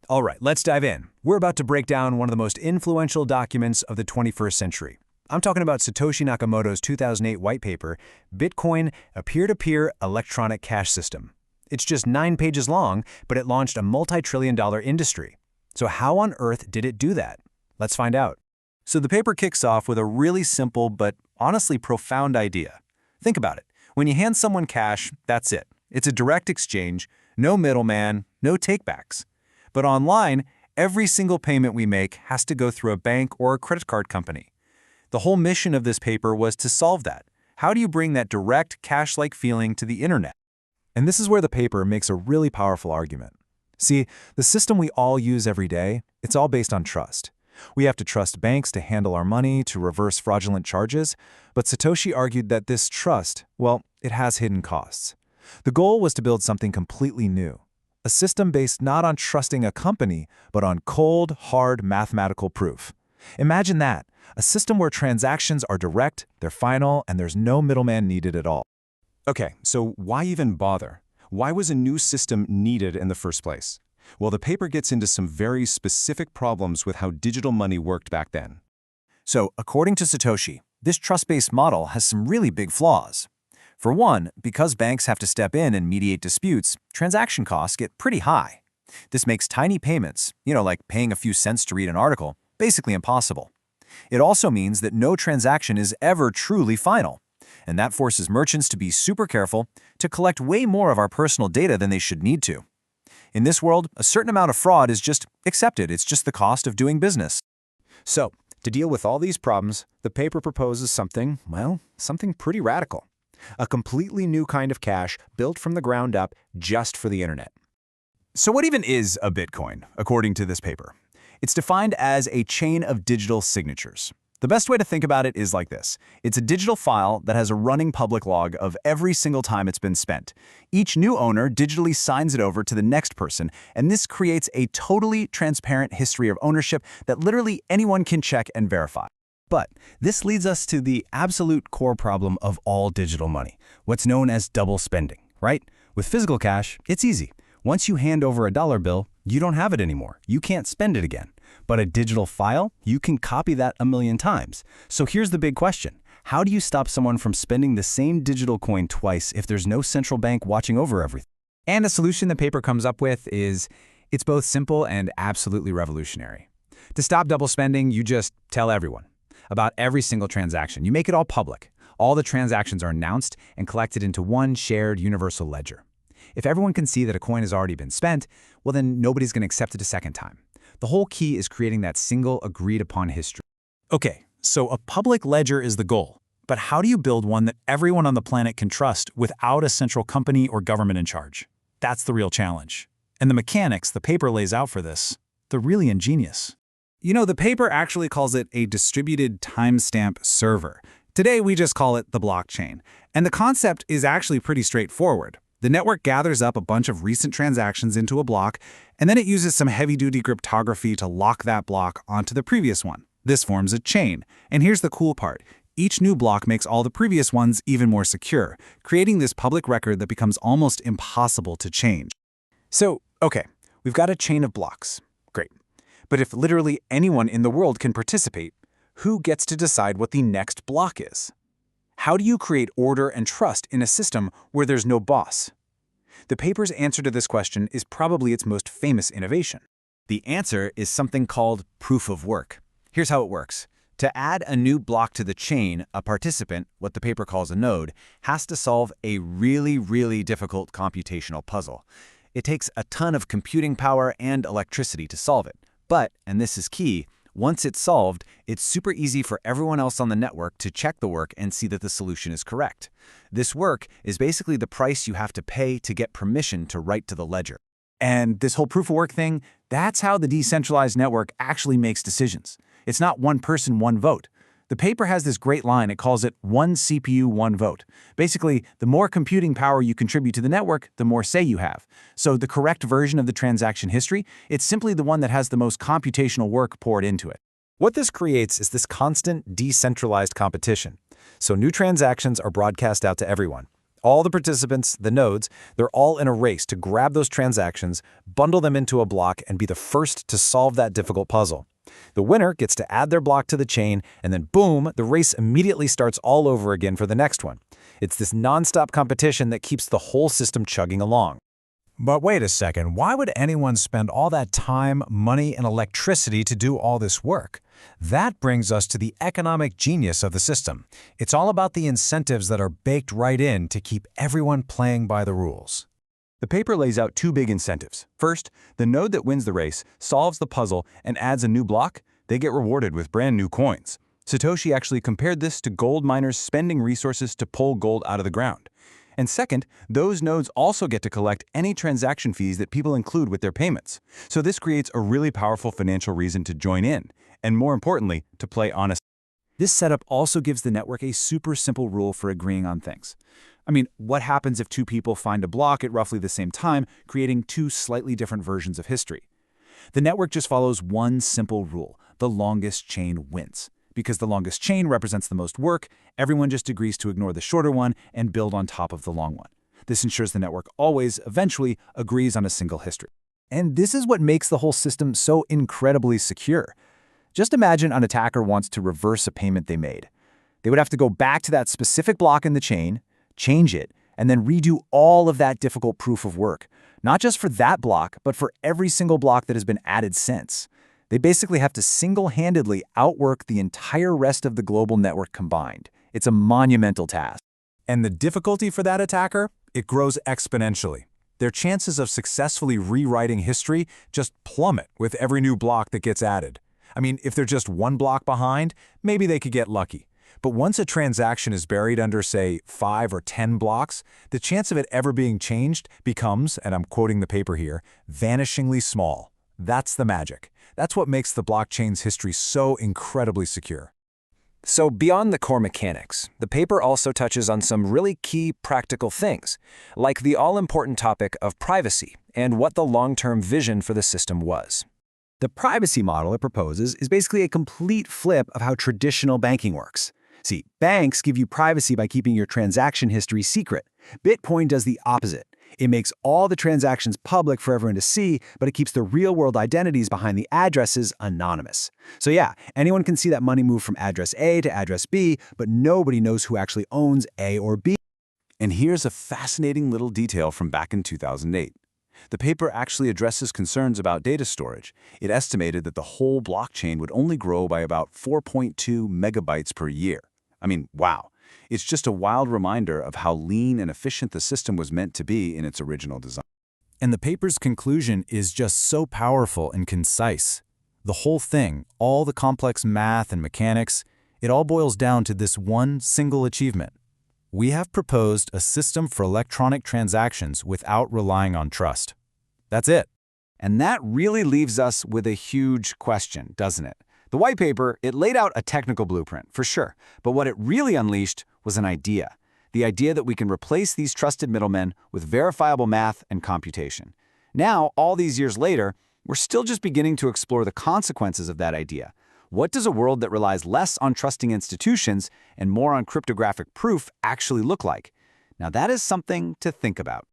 All right, let's dive in. We're about to break down one of the most influential documents of the 21st century. I'm talking about Satoshi Nakamoto's 2008 white paper, Bitcoin, a peer-to-peer electronic cash system. It's just 9 pages long, but it launched a multi-trillion-dollar industry. So how on earth did it do that? Let's find out. So the paper kicks off with a really simple but honestly profound idea. Think about it. When you hand someone cash, that's it. It's a direct exchange, no middleman, no takebacks. But online, every single payment we make has to go through a bank or a credit card company. The whole mission of this paper was to solve that. How do you bring that direct, cash-like feeling to the internet? And this is where the paper makes a really powerful argument. See, the system we all use every day, it's all based on trust. We have to trust banks to handle our money, to reverse fraudulent charges, but Satoshi argued that this trust, well, it has hidden costs. The goal was to build something completely new. A system based not on trusting a company, but on cold, hard mathematical proof. Imagine that, a system where transactions are direct, they're final, and there's no middleman needed at all. Okay, so why even bother? Why was a new system needed in the first place? Well, the paper gets into some very specific problems with how digital money worked back then. So, according to Satoshi, this trust-based model has some really big flaws. For one, because banks have to step in and mediate disputes, transaction costs get pretty high. This makes tiny payments, like paying a few cents to read an article, basically impossible. It also means that no transaction is ever truly final, and that forces merchants to be super careful to collect way more of our personal data than they should need to. In this world, a certain amount of fraud is just accepted. It's just the cost of doing business. So, to deal with all these problems, the paper proposes something pretty radical. A completely new kind of cash built from the ground up just for the internet. So what even is a Bitcoin, according to this paper? It's defined as a chain of digital signatures. The best way to think about it is like this. It's a digital file that has a running public log of every single time it's been spent. Each new owner digitally signs it over to the next person, and this creates a totally transparent history of ownership that literally anyone can check and verify. But this leads us to the absolute core problem of all digital money, what's known as double spending, right? With physical cash, it's easy. Once you hand over a dollar bill, you don't have it anymore. You can't spend it again. But a digital file, you can copy that a million times. So here's the big question. How do you stop someone from spending the same digital coin twice if there's no central bank watching over everything? And a solution the paper comes up with is, it's both simple and absolutely revolutionary. To stop double spending, you just tell everyone about every single transaction. You make it all public. All the transactions are announced and collected into one shared universal ledger. If everyone can see that a coin has already been spent, well then nobody's going to accept it a second time. The whole key is creating that single agreed-upon history. Okay, so a public ledger is the goal. But how do you build one that everyone on the planet can trust without a central company or government in charge? That's the real challenge. And the mechanics the paper lays out for this, they're really ingenious. The paper actually calls it a distributed timestamp server. Today, we just call it the blockchain. And the concept is actually pretty straightforward. The network gathers up a bunch of recent transactions into a block, and then it uses some heavy-duty cryptography to lock that block onto the previous one. This forms a chain. And here's the cool part. Each new block makes all the previous ones even more secure, creating this public record that becomes almost impossible to change. So, okay, we've got a chain of blocks. Great. But if literally anyone in the world can participate, who gets to decide what the next block is? How do you create order and trust in a system where there's no boss? The paper's answer to this question is probably its most famous innovation. The answer is something called proof of work. Here's how it works. To add a new block to the chain, a participant, what the paper calls a node, has to solve a really difficult computational puzzle. It takes a ton of computing power and electricity to solve it. But, and this is key, once it's solved, it's super easy for everyone else on the network to check the work and see that the solution is correct. This work is basically the price you have to pay to get permission to write to the ledger. And this whole proof of work thing, that's how the decentralized network actually makes decisions. It's not one person, one vote. The paper has this great line, it calls it one CPU, one vote. Basically, the more computing power you contribute to the network, the more say you have. So the correct version of the transaction history, it's simply the one that has the most computational work poured into it. What this creates is this constant decentralized competition. So new transactions are broadcast out to everyone. All the participants, the nodes, they're all in a race to grab those transactions, bundle them into a block, and be the first to solve that difficult puzzle. The winner gets to add their block to the chain, and then boom, the race immediately starts all over again for the next one. It's this nonstop competition that keeps the whole system chugging along. But wait a second, why would anyone spend all that time, money, and electricity to do all this work? That brings us to the economic genius of the system. It's all about the incentives that are baked right in to keep everyone playing by the rules. The paper lays out two big incentives. First, the node that wins the race solves the puzzle and adds a new block. They get rewarded with brand new coins. Satoshi actually compared this to gold miners spending resources to pull gold out of the ground. And second, those nodes also get to collect any transaction fees that people include with their payments. So this creates a really powerful financial reason to join in, and more importantly, to play honest. This setup also gives the network a super simple rule for agreeing on things. I mean, what happens if two people find a block at roughly the same time, creating two slightly different versions of history? The network just follows one simple rule: the longest chain wins. Because the longest chain represents the most work, everyone just agrees to ignore the shorter one and build on top of the long one. This ensures the network always, eventually, agrees on a single history. And this is what makes the whole system so incredibly secure. Just imagine an attacker wants to reverse a payment they made. They would have to go back to that specific block in the chain, change it, and then redo all of that difficult proof of work, not just for that block, but for every single block that has been added since. They basically have to single-handedly outwork the entire rest of the global network combined. It's a monumental task. And the difficulty for that attacker? It grows exponentially. Their chances of successfully rewriting history just plummet with every new block that gets added. I mean, if they're just one block behind, maybe they could get lucky. But once a transaction is buried under, say, 5 or 10 blocks, the chance of it ever being changed becomes, and I'm quoting the paper here, vanishingly small. That's the magic. That's what makes the blockchain's history so incredibly secure. So beyond the core mechanics, the paper also touches on some really key practical things, like the all-important topic of privacy and what the long-term vision for the system was. The privacy model it proposes is basically a complete flip of how traditional banking works. See, banks give you privacy by keeping your transaction history secret. Bitcoin does the opposite. It makes all the transactions public for everyone to see, but it keeps the real-world identities behind the addresses anonymous. So yeah, anyone can see that money move from address A to address B, but nobody knows who actually owns A or B. And here's a fascinating little detail from back in 2008. The paper actually addresses concerns about data storage. It estimated that the whole blockchain would only grow by about 4.2 megabytes per year. I mean, wow. It's just a wild reminder of how lean and efficient the system was meant to be in its original design. And the paper's conclusion is just so powerful and concise. The whole thing, all the complex math and mechanics, it all boils down to this one single achievement. We have proposed a system for electronic transactions without relying on trust. That's it. And that really leaves us with a huge question, doesn't it? The white paper, it laid out a technical blueprint, for sure, but what it really unleashed was an idea. The idea that we can replace these trusted middlemen with verifiable math and computation. Now, all these years later, we're still just beginning to explore the consequences of that idea. What does a world that relies less on trusting institutions and more on cryptographic proof actually look like? Now, that is something to think about.